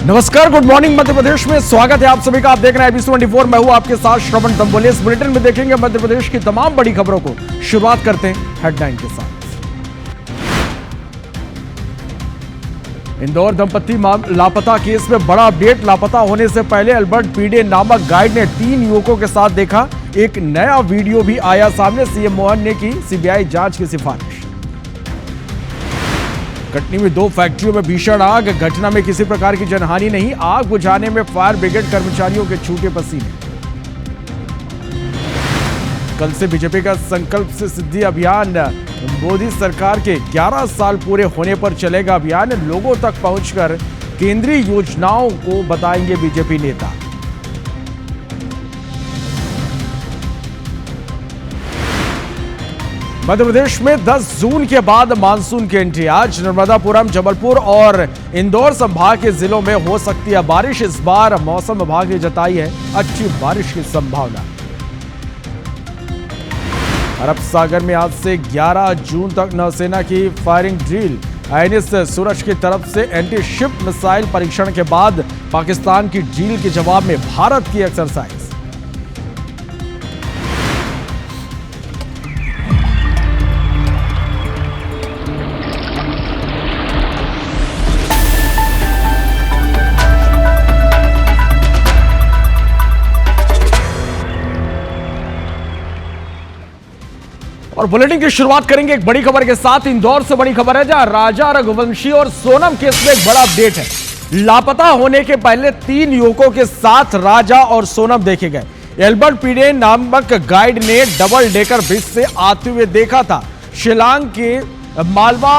नमस्कार, good morning Madhya Pradesh में स्वागत है आप सभी का। आप देख रहे हैं ABC24। मैं हूं आपके साथ श्रवण दंबोले। इस बुलेटिन में देखेंगे मध्य प्रदेश की तमाम बड़ी खबरों को। शुरुआत करते हैं हेडलाइन के साथ। इंदौर दंपति लापता केस में बड़ा अपडेट। लापता होने से पहले अल्बर्ट पीडे नामक गाइड ने 3 युवकों के साथ देखा। एक नया वीडियो भी आया सामने। सीएम मोहन ने की सीबीआई जांच की सिफारिश। कटनी में 2 फैक्ट्रियों में भीषण आग। घटना में किसी प्रकार की जनहानि नहीं। आग बुझाने में फायर ब्रिगेड कर्मचारियों के छूटे पसीने। कल से बीजेपी का संकल्प से सिद्धि अभियान। मोदी सरकार के 11 साल पूरे होने पर चलेगा अभियान। लोगों तक पहुंचकर केंद्रीय योजनाओं को बताएंगे बीजेपी नेता। मध्य प्रदेश में 10 जून के बाद मानसून की एंट्री। आज नर्मदापुरम, जबलपुर और इंदौर संभाग के जिलों में हो सकती है बारिश। इस बार मौसम विभाग ने जताई है अच्छी बारिश की संभावना। अरब सागर में आज से 11 जून तक नौसेना की फायरिंग ड्रिल। आईएनएस सूरज की तरफ से एंटी शिप मिसाइल परीक्षण के बाद पाकिस्तान की ड्रिल के जवाब में भारत की एक्सरसाइज। और बुलेटिन की शुरुआत करेंगे एक बड़ी खबर के साथ। इंदौर से बड़ी खबर है जहां राजा रघुवंशी और सोनम केस में एक बड़ा अपडेट है। लापता होने के पहले 3 युवकों के साथ राजा और सोनम देखे गए। एल्बर्ट पीडे नामक गाइड ने डबल डेकर ब्रिज से आते हुए देखा था। शिलांग के मालवा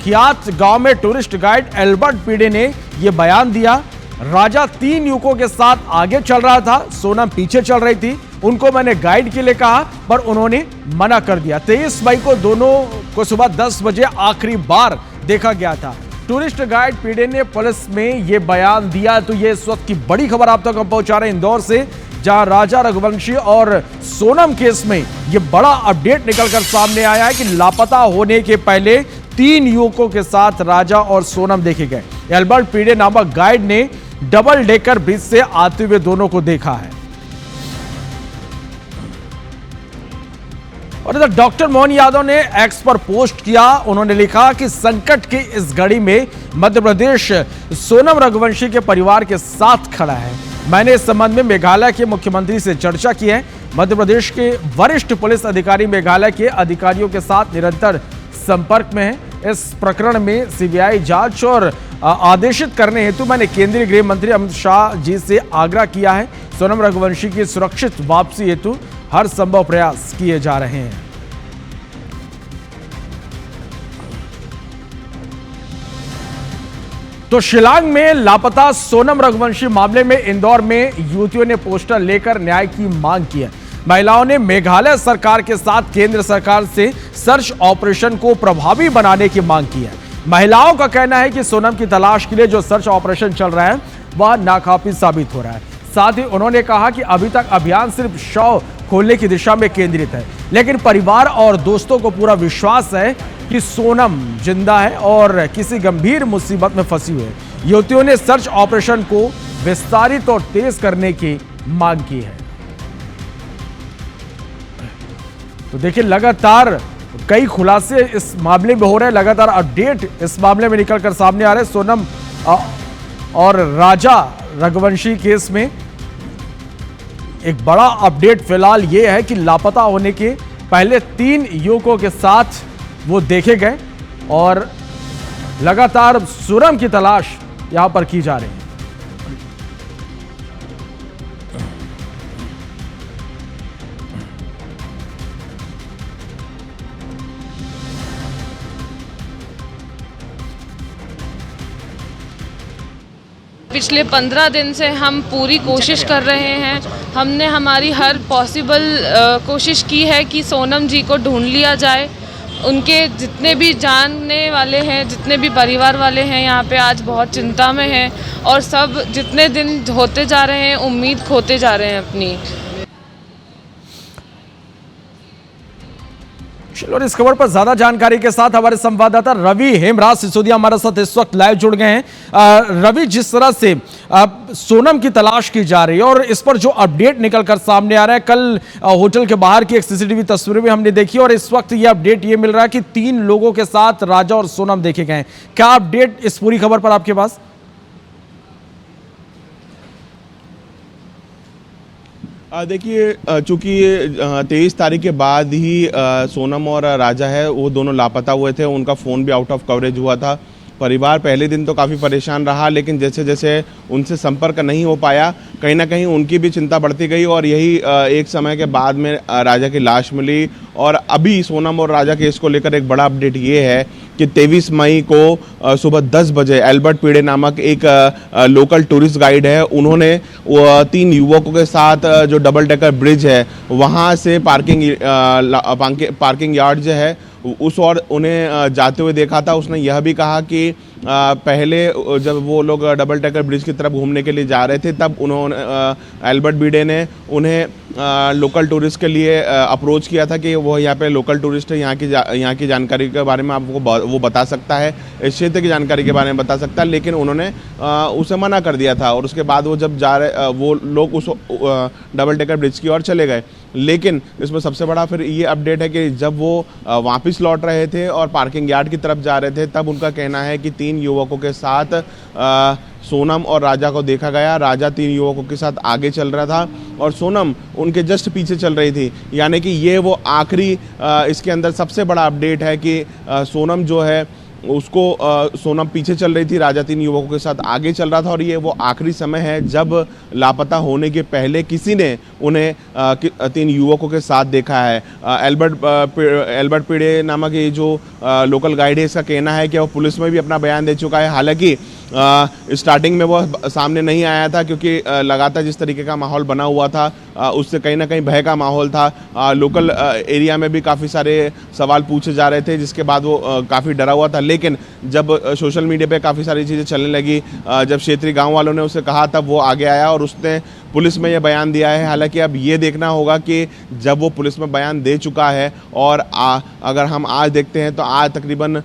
खियात गांव में टूरिस्ट गाइड एल्बर्ट पीडे ने यह बयान दिया। राजा 3 युवकों के साथ आगे चल रहा था, सोनम पीछे चल रही थी। उनको मैंने गाइड के लिए कहा पर उन्होंने मना कर दिया। 23 मई को दोनों को सुबह 10 बजे आखिरी बार देखा गया था। टूरिस्ट गाइड पीडे ने पुलिस में यह बयान दिया। तो यह इस वक्त की बड़ी खबर आप तक हम पहुंचा रहे हैं इंदौर से, जहां राजा रघुवंशी और सोनम केस में यह बड़ा अपडेट निकलकर सामने आया है कि लापता होने के पहले 3 युवकों के साथ राजा और सोनम देखे गए। एल्बर्ट पीडे नामक गाइड ने डबल डेकर ब्रिज से आते हुए दोनों को देखा है। और इधर डॉक्टर मोहन यादव ने एक्स पर पोस्ट किया। उन्होंने लिखा कि संकट की इस घड़ी में मध्य प्रदेश सोनम रघुवंशी के परिवार के साथ खड़ा है। मैंने इस संबंध में मेघालय के मुख्यमंत्री से चर्चा की है। मध्य प्रदेश के वरिष्ठ पुलिस अधिकारी मेघालय के अधिकारियों के साथ निरंतर संपर्क में हैं। इस प्रकरण में सीबीआई जांच और आदेशित करने हेतु मैंने केंद्रीय गृह मंत्री अमित शाह जी से आग्रह किया है। सोनम रघुवंशी की सुरक्षित वापसी हेतु हर संभव प्रयास किए जा रहे हैं। तो शिलांग में लापता सोनम रघुवंशी मामले में इंदौर में युवतियों ने पोस्टर लेकर न्याय की मांग की है। महिलाओं ने मेघालय सरकार के साथ केंद्र सरकार से सर्च ऑपरेशन को प्रभावी बनाने की मांग की है। महिलाओं का कहना है कि सोनम की तलाश के लिए जो सर्च ऑपरेशन चल रहा है वह नाकाफी साबित हो रहा है। साथ ही उन्होंने कहा कि अभी तक अभियान सिर्फ शव खोलने की दिशा में केंद्रित है, लेकिन परिवार और दोस्तों को पूरा विश्वास है कि सोनम जिंदा है और किसी गंभीर मुसीबत में फंसी हुई है। युवतियों ने सर्च ऑपरेशन को विस्तारित और तेज करने की मांग की है। तो देखिए, लगातार कई खुलासे इस मामले में हो रहे हैं। लगातार अपडेट इस मामले में निकलकर सामने आ रहे हैं। सोनम और राजा रघुवंशी केस में एक बड़ा अपडेट फिलहाल यह है कि लापता होने के पहले 3 युवकों के साथ वो देखे गए और लगातार सोनम की तलाश यहां पर की जा रही है। पिछले 15 दिन से हम पूरी कोशिश कर रहे हैं। हमने हमारी हर पॉसिबल कोशिश की है कि सोनम जी को ढूंढ लिया जाए। उनके जितने भी जानने वाले हैं, जितने भी परिवार वाले हैं यहाँ पे आज बहुत चिंता में हैं और सब जितने दिन होते जा रहे हैं उम्मीद खोते जा रहे हैं अपनी। चलो, और इस खबर पर ज्यादा जानकारी के साथ हमारे संवाददाता रवि हेमराज सिसोदिया हमारे साथ इस वक्त लाइव जुड़ गए हैं। रवि, जिस तरह से सोनम की तलाश की जा रही है और इस पर जो अपडेट निकलकर सामने आ रहा है, कल होटल के बाहर की एक सीसीटीवी तस्वीर भी हमने देखी और इस वक्त ये अपडेट ये मिल रहा है कि 3 लोगों के साथ राजा और सोनम देखे गए। क्या अपडेट इस पूरी खबर पर आपके पास? देखिए, चूंकि 23 तारीख के बाद ही सोनम और राजा है वो दोनों लापता हुए थे, उनका फ़ोन भी आउट ऑफ कवरेज हुआ था। परिवार पहले दिन तो काफ़ी परेशान रहा, लेकिन जैसे जैसे उनसे संपर्क नहीं हो पाया, कहीं ना कहीं उनकी भी चिंता बढ़ती गई और यही एक समय के बाद में राजा की लाश मिली। और अभी सोनम और राजा केस को लेकर एक बड़ा अपडेट ये है कि 23 मई को सुबह 10 बजे एल्बर्ट पीड़े नामक एक लोकल टूरिस्ट गाइड है, उन्होंने 3 युवकों के साथ जो डबल डेकर ब्रिज है वहाँ से पार्किंग यार्ड जो है उस और उन्हें जाते हुए देखा था। उसने यह भी कहा कि पहले जब वो लोग डबल डेकर ब्रिज की तरफ घूमने के लिए जा रहे थे तब उन्होंने एल्बर्ट बीडे ने उन्हें लोकल टूरिस्ट के लिए अप्रोच किया था कि वो यहाँ पे लोकल टूरिस्ट है, यहाँ की जानकारी के बारे में आपको वो बता सकता है, इस क्षेत्र की जानकारी के बारे में बता सकता है, लेकिन उन्होंने उसे मना कर दिया था। और उसके बाद वो जब जा रहे वो लोग उस डबल डेकर ब्रिज की ओर चले गए। लेकिन इसमें सबसे बड़ा फिर ये अपडेट है कि जब वो वापस लौट रहे थे और पार्किंग यार्ड की तरफ जा रहे थे तब उनका कहना है कि 3 युवकों के साथ सोनम और राजा को देखा गया। राजा 3 युवकों के साथ आगे चल रहा था और सोनम उनके जस्ट पीछे चल रही थी। यानी कि ये वो आखिरी इसके अंदर सबसे बड़ा अपडेट है कि सोनम जो है उसको सोनम पीछे चल रही थी, राजा 3 युवकों के साथ आगे चल रहा था और ये वो आखिरी समय है जब लापता होने के पहले किसी ने उन्हें 3 युवकों के साथ देखा है। एल्बर्ट पीड़े नामक ये जो लोकल गाइड है, इसका कहना है कि वो पुलिस में भी अपना बयान दे चुका है। हालांकि स्टार्टिंग में वो सामने नहीं आया था क्योंकि लगातार जिस तरीके का माहौल बना हुआ था उससे कहीं ना कहीं भय का माहौल था। लोकल एरिया में भी काफ़ी सारे सवाल पूछे जा रहे थे, जिसके बाद वो काफ़ी डरा हुआ था। लेकिन जब सोशल मीडिया पे काफ़ी सारी चीज़ें चलने लगी, जब क्षेत्रीय गांव वालों ने उसे कहा तब वो आगे आया और उसने पुलिस में ये बयान दिया है। हालांकि अब ये देखना होगा कि जब वो पुलिस में बयान दे चुका है और अगर हम आज देखते हैं तो आज तकरीबन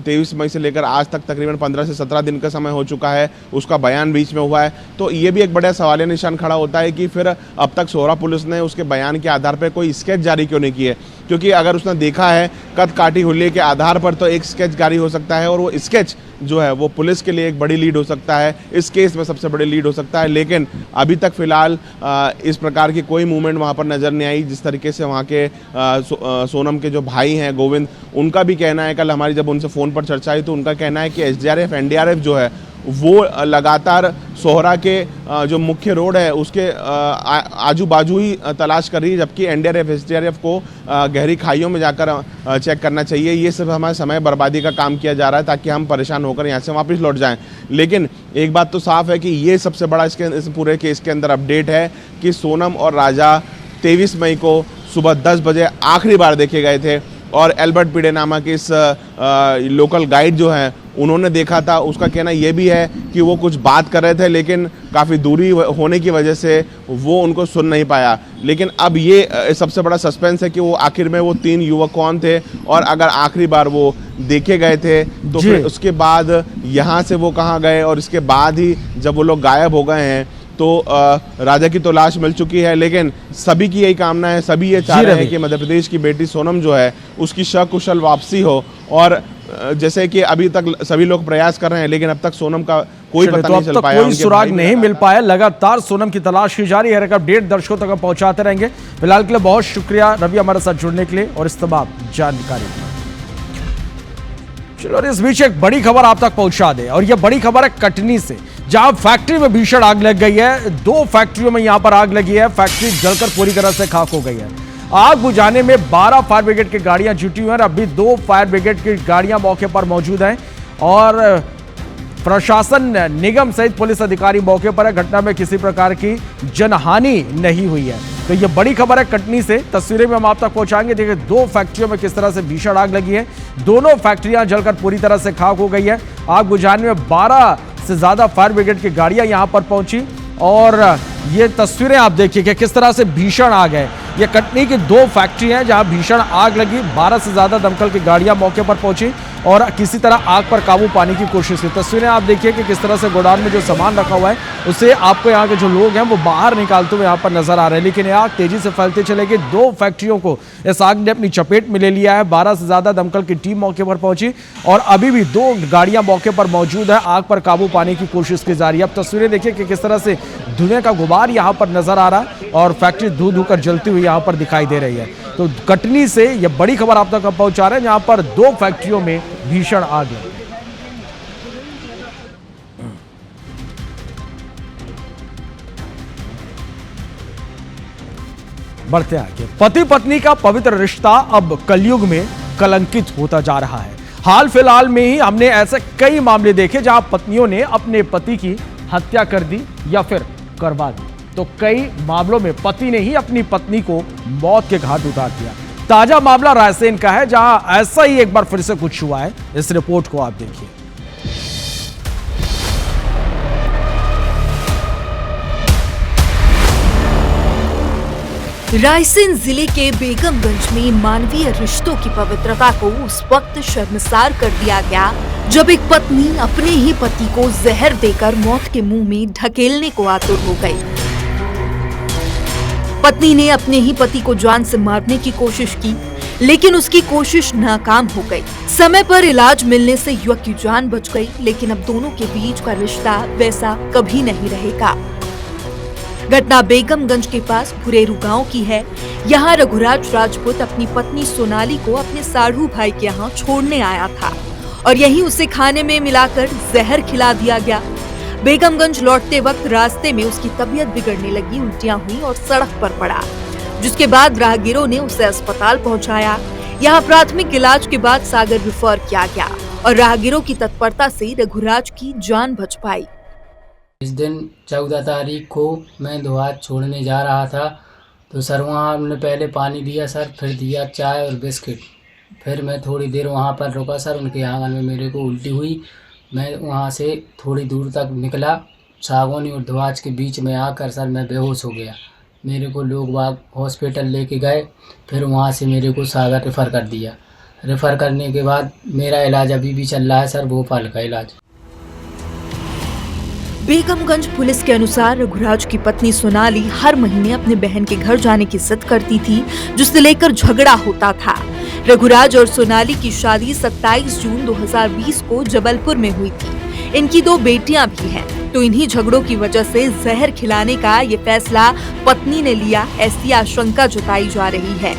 23 मई से लेकर आज तक तकरीबन 15 से 17 दिन का समय हो चुका है, उसका बयान बीच में हुआ है, तो ये भी एक बड़ा सवालिया निशान खड़ा होता है कि फिर अब तक सोहरा पुलिस ने उसके बयान के आधार पर कोई स्केच जारी क्यों नहीं की है। क्योंकि अगर उसने देखा है कद काटी हुलिये के आधार पर तो एक स्केच जारी हो सकता है और वो स्केच जो है वो पुलिस के लिए एक बड़ी लीड हो सकता है, इस केस में सबसे बड़ी लीड हो सकता है। लेकिन अभी तक फिलहाल इस प्रकार की कोई मूवमेंट वहाँ पर नज़र नहीं आई। जिस तरीके से वहाँ के सोनम के जो भाई हैं गोविंद, उनका भी कहना है, कल हमारी जब उनसे फ़ोन पर चर्चा हुई तो उनका कहना है कि एसडीआरएफ एनडीआरएफ जो है वो लगातार सोहरा के जो मुख्य रोड है उसके आजू बाजू ही तलाश कर रही है, जबकि एनडीआरएफ एसडीआरएफ को गहरी खाइयों में जाकर चेक करना चाहिए। ये सब हमारे समय बर्बादी का काम किया जा रहा है ताकि हम परेशान होकर यहाँ से वापस लौट जाएं। लेकिन एक बात तो साफ है कि ये सबसे बड़ा इस पूरे केस के अंदर अपडेट है कि सोनम और राजा 23 मई को सुबह 10 बजे आखिरी बार देखे गए थे और एल्बर्ट पीड़े नामक इस लोकल गाइड जो है उन्होंने देखा था। उसका कहना यह भी है कि वो कुछ बात कर रहे थे लेकिन काफ़ी दूरी होने की वजह से वो उनको सुन नहीं पाया। लेकिन अब ये सबसे बड़ा सस्पेंस है कि वो आखिर में वो 3 युवक कौन थे और अगर आखिरी बार वो देखे गए थे तो फिर उसके बाद यहाँ से वो कहाँ गए और इसके बाद ही जब वो लोग गायब हो गए हैं तो राजा की तो लाश मिल चुकी है। लेकिन सभी की यही कामना है, सभी ये चाह रहे हैं कि मध्य प्रदेश की बेटी सोनम जो है उसकी सकुशल वापसी हो। और जैसे कि अभी तक सभी लोग प्रयास कर रहे हैं लेकिन अब तक सोनम का कोई पता नहीं चल पाया, कोई सुराग नहीं मिल पाया। लगातार सोनम की तलाश की जा रही है, अपडेट दर्शकों तक पहुंचाते रहेंगे। फिलहाल के लिए बहुत शुक्रिया रवि हमारे साथ जुड़ने के लिए और इस तमाम जानकारी। चलो, इस बीच एक बड़ी खबर आप तक पहुंचा दे और यह बड़ी खबर है कटनी से, जहां फैक्ट्री में भीषण आग लग गई है। 2 फैक्ट्रियों में यहां पर आग लगी है, फैक्ट्री जलकर पूरी तरह से खाक हो गई है। आग बुझाने में 12 फायर ब्रिगेड की गाड़ियां जुटी हुई हैं। अभी 2 फायर ब्रिगेड की गाड़ियां मौके पर मौजूद हैं और प्रशासन निगम सहित पुलिस अधिकारी मौके पर है। घटना में किसी प्रकार की जनहानि नहीं हुई है। तो ये बड़ी खबर है कटनी से, तस्वीरें में हम आप तक पहुंचाएंगे। देखिए 2 फैक्ट्रियों में किस तरह से भीषण आग लगी है। दोनों फैक्ट्रियां जलकर पूरी तरह से खाक हो गई है। आग बुझाने में 12 से ज्यादा फायर ब्रिगेड की गाड़ियां यहां पर पहुंची और ये तस्वीरें आप देखिए कि किस तरह से भीषण आग है। ये कटनी की 2 फैक्ट्री हैं जहां भीषण आग लगी। 12 से ज्यादा दमकल की गाड़ियां मौके पर पहुंची और किसी तरह आग पर काबू पाने की कोशिश की। तस्वीरें आप देखिए कि किस तरह से गोडाउन में जो सामान रखा हुआ है उसे आपको यहाँ के जो लोग हैं वो बाहर निकालते हुए यहाँ पर नजर आ रहे हैं, लेकिन ये आग तेजी से फैलती चलेगी। 2 फैक्ट्रियों को इस आग ने अपनी चपेट में ले लिया है। 12 से ज्यादा दमकल की टीम मौके पर पहुंची और अभी भी 2 गाड़ियां मौके पर मौजूद है। आग पर काबू पाने की कोशिश की जा रही है। अब तस्वीरें देखिए कि किस तरह से धुएं का गुबार यहाँ पर नजर आ रहा है और फैक्ट्री धू धू कर जलती हुई यहाँ पर दिखाई दे रही है। तो कटनी से यह बड़ी खबर आप तक पहुंचा रहे हैं जहां पर 2 फैक्ट्रियों में भीषण आग है। बढ़ते आगे, पति पत्नी का पवित्र रिश्ता अब कलयुग में कलंकित होता जा रहा है। हाल फिलहाल में ही हमने ऐसे कई मामले देखे जहां पत्नियों ने अपने पति की हत्या कर दी या फिर करवा दी, तो कई मामलों में पति ने ही अपनी पत्नी को मौत के घाट उतार दिया। ताजा मामला रायसेन का है जहां ऐसा ही एक बार फिर से कुछ हुआ है। इस रिपोर्ट को आप देखिए। रायसेन जिले के बेगमगंज में मानवीय रिश्तों की पवित्रता को उस वक्त शर्मसार कर दिया गया जब एक पत्नी अपने ही पति को जहर देकर मौत के मुंह में ढकेलने को आतुर हो गई। पत्नी ने अपने ही पति को जान से मारने की कोशिश की, लेकिन उसकी कोशिश नाकाम हो गई। समय पर इलाज मिलने से युवक की जान बच गई, लेकिन अब दोनों के बीच का रिश्ता वैसा कभी नहीं रहेगा। घटना बेगमगंज के पास भुरेरू गांव की है। यहाँ रघुराज राजपूत अपनी पत्नी सोनाली को अपने साढ़ू भाई के यहाँ छोड़ने आया था और यहीं उसे खाने में मिलाकर जहर खिला दिया गया। बेगमगंज लौटते वक्त रास्ते में उसकी तबीयत बिगड़ने लगी, उल्टियां हुई और सड़क पर पड़ा, जिसके बाद राहगीरों ने उसे अस्पताल पहुंचाया। यहाँ प्राथमिक इलाज के बाद सागर रेफर किया गया और राहगीरों की तत्परता से रघुराज की जान बच पाई। इस दिन 14 तारीख को मैं दोहात छोड़ने जा रहा था, तो सर वहाँ हमने पहले पानी दिया सर, फिर दिया चाय और बिस्किट। फिर मैं थोड़ी देर वहाँ पर रुका सर, उनके आंगन में मेरे को उल्टी हुई। मैं वहाँ से थोड़ी दूर तक निकला, सागौनी और दोहात के बीच में आकर सर मैं बेहोश हो गया। मेरे को लोग बाग हॉस्पिटल लेके गए, फिर वहाँ से मेरे को सागर रेफ़र कर दिया। रेफ़र करने के बाद मेरा इलाज अभी भी चल रहा है सर, भोपाल का इलाज। बेगमगंज पुलिस के अनुसार रघुराज की पत्नी सोनाली हर महीने अपने बहन के घर जाने की जिद करती थी, जिससे लेकर झगड़ा होता था। रघुराज और सोनाली की शादी 27 जून 2020 को जबलपुर में हुई थी। इनकी 2 बेटियां भी हैं, तो इन्हीं झगड़ों की वजह से जहर खिलाने का ये फैसला पत्नी ने लिया, ऐसी आशंका जताई जा रही है।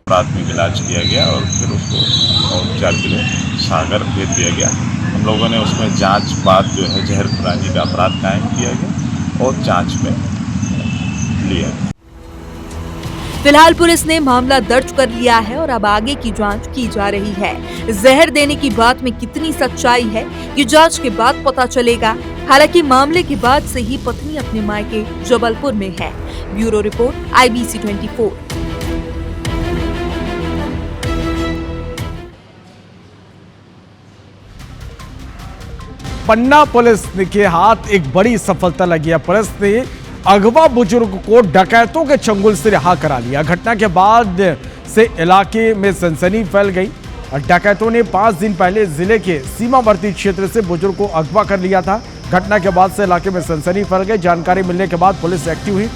प्राथमिक इलाज किया गया और फिर उसको उपचार के लिए सागर भेज दिया गया। हम लोगों ने उसमें जांच बाद जो है जहर खुरानी का अपराध कायम किया गया और जांच में लिया गया। फिलहाल पुलिस ने मामला दर्ज कर लिया है और अब आगे की जांच की जा रही है। जहर देने की बात में कितनी सच्चाई है ये जांच के बाद पता चलेगा। हालांकि मामले के बाद से ही पत्नी अपने मायके जबलपुर में है। Bureau report IBC 24। पन्ना पुलिस के हाथ एक बड़ी सफलता लगी है। पुलिस ने अगवा बुजुर्ग को डकैतों के चंगुल से रिहा करा लिया। घटना के बाद से इलाके में सनसनी फैल गई। डकैतों ने 5 दिन पहले जिले के सीमावर्ती क्षेत्र से बुजुर्ग को अगवा कर लिया था। घटना के बाद से इलाके में सनसनी फैल गई। जानकारी मिलने के बाद पुलिस एक्टिव हुई।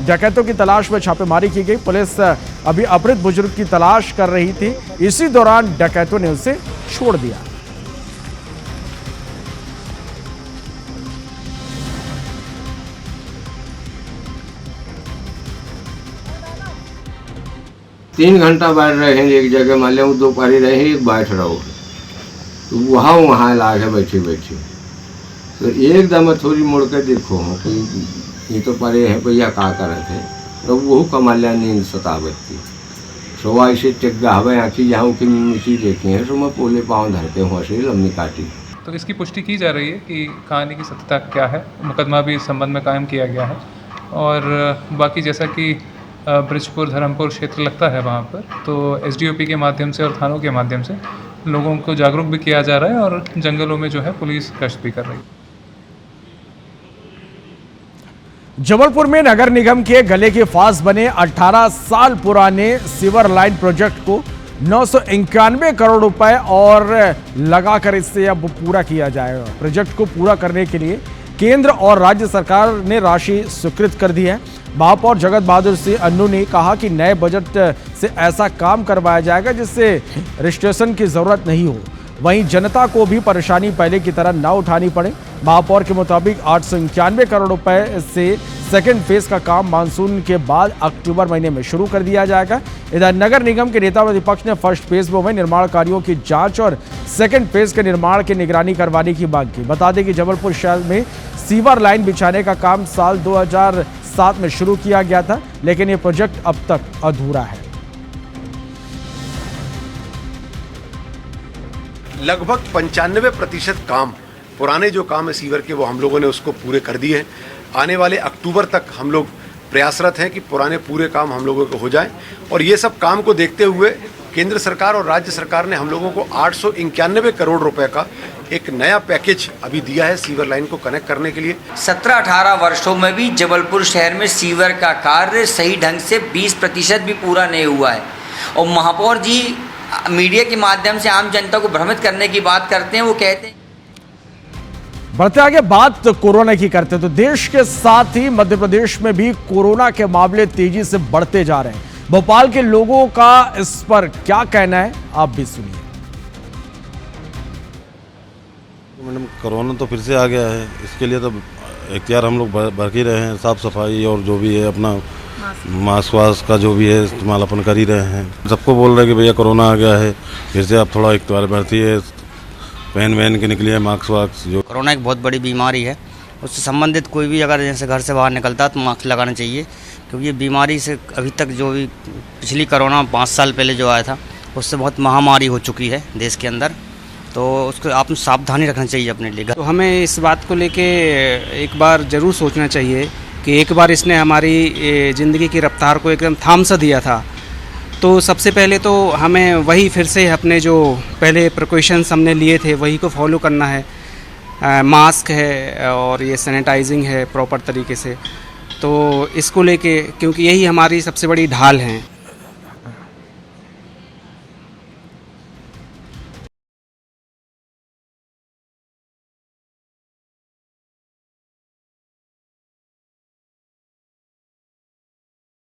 डकैतों की तलाश में छापेमारी की गई। पुलिस अभी अपहृत बुजुर्ग की तलाश कर रही थी। इसी दौरान डकैतों ने उसे छोड़ दिया। तीन घंटा बैठ रहे हैं एक जगह, मान लिया दोपहर रहे एक बैठ रहो, तो वहाँ इलाज है बैठे बैठे। तो एकदम थोड़ी मुड़ के देखो कि ये तो परे है भैया का करे थे, तो वो कमा लिया नींद सतावत थी। सुबह ऐसे टेक गहवे आँखी जहाँ की मिट्टी देखी है, तो मैं पोले पाँव धरते हुआ से लम्बी काटी। तो इसकी पुष्टि की जा रही है कि कहानी की सत्यता क्या है। मुकदमा भी इस संबंध में कायम किया गया है और बाकी जैसा कि ब्रिजपुर धर्मपुर क्षेत्र लगता है, वहाँ पर तो SDOP के माध्यम से और थानों के माध्यम से लोगों को जागरूक भी किया जा रहा है और जंगलों में जो है पुलिस गश्त भी कर रही है। जबलपुर में नगर निगम के गले के पास बने 18 साल पुराने सीवर लाइन प्रोजेक्ट को 991 करोड़ रुपए और लगाकर इससे अब पूरा किया जाएगा। प्रोजेक्ट को पूरा करने के लिए केंद्र और राज्य सरकार ने राशि स्वीकृत कर दी है। महापौर जगत बहादुर सिंह अन्नू ने कहा कि नए बजट से ऐसा काम करवाया जाएगा जिससे रजिस्ट्रेशन की जरूरत नहीं हो, वहीं जनता को भी परेशानी पहले की तरह न उठानी पड़े। महापौर के मुताबिक 891 करोड़ रुपए से सेकंड फेज का काम मानसून के बाद अक्टूबर महीने में शुरू कर दिया जाएगा। इधर नगर निगम के नेता प्रतिपक्ष ने फर्स्ट फेज में निर्माण कार्यों की जांच और सेकंड फेज के निर्माण की निगरानी करवाने की मांग की। बता दें कि जबलपुर शहर में सीवर लाइन बिछाने का काम साल 2007 में शुरू किया गया था, लेकिन ये प्रोजेक्ट अब तक अधूरा है। लगभग 95% काम, पुराने जो काम है सीवर के, वो हम लोगों ने उसको पूरे कर दिए हैं। आने वाले अक्टूबर तक हम लोग प्रयासरत हैं कि पुराने पूरे काम हम लोगों को हो जाएं। और ये सब काम को देखते हुए केंद्र सरकार और राज्य सरकार ने हम लोगों को 891 करोड़ रुपए का एक नया पैकेज अभी दिया है सीवर लाइन को कनेक्ट करने के लिए। 17-18 वर्षों में भी जबलपुर शहर में सीवर का कार्य सही ढंग से 20% भी पूरा नहीं हुआ है। और महापौर जी मीडिया के माध्यम से आम जनता को भ्रमित करने की बात करते हैं। वो कहते हैं, बढ़ते आगे बात कोरोना की करते हैं तो देश के साथ ही मध्य प्रदेश में भी कोरोना के मामले तेजी से बढ़ते जा रहे हैं। भोपाल के लोगों का इस पर क्या कहना है, आप भी सुनिए। मैडम, कोरोना तो फिर से आ गया है, इसके लिए तो एहतियात हम लोग बरत ही रहे हैं। साफ सफाई और जो भी है अपना मास्क वास्क का जो भी है इस्तेमाल अपन कर ही रहे हैं। सबको बोल रहे हैं कि भैया कोरोना आ गया है, फिर से आप थोड़ा एहतियात बरतिए, पहन वहन के निकलिए मास्क वास्क। जो कोरोना एक बहुत बड़ी बीमारी है, उससे संबंधित कोई भी अगर जैसे घर से बाहर निकलता है तो मास्क लगाना चाहिए, क्योंकि ये बीमारी से अभी तक जो भी पिछली कोरोना 5 साल पहले जो आया था उससे बहुत महामारी हो चुकी है देश के अंदर, तो उसको आप सावधानी रखना चाहिए अपने लिए। तो हमें इस बात को लेके एक बार ज़रूर सोचना चाहिए कि एक बार इसने हमारी ज़िंदगी की रफ्तार को एकदम थाम सा दिया था, तो सबसे पहले तो हमें वही फिर से अपने जो पहले प्रिकॉशंस हमने लिए थे वही को फॉलो करना है। मास्क है और ये सैनिटाइजिंग है प्रॉपर तरीके से, तो इसको लेके क्योंकि यही हमारी सबसे बड़ी ढाल है।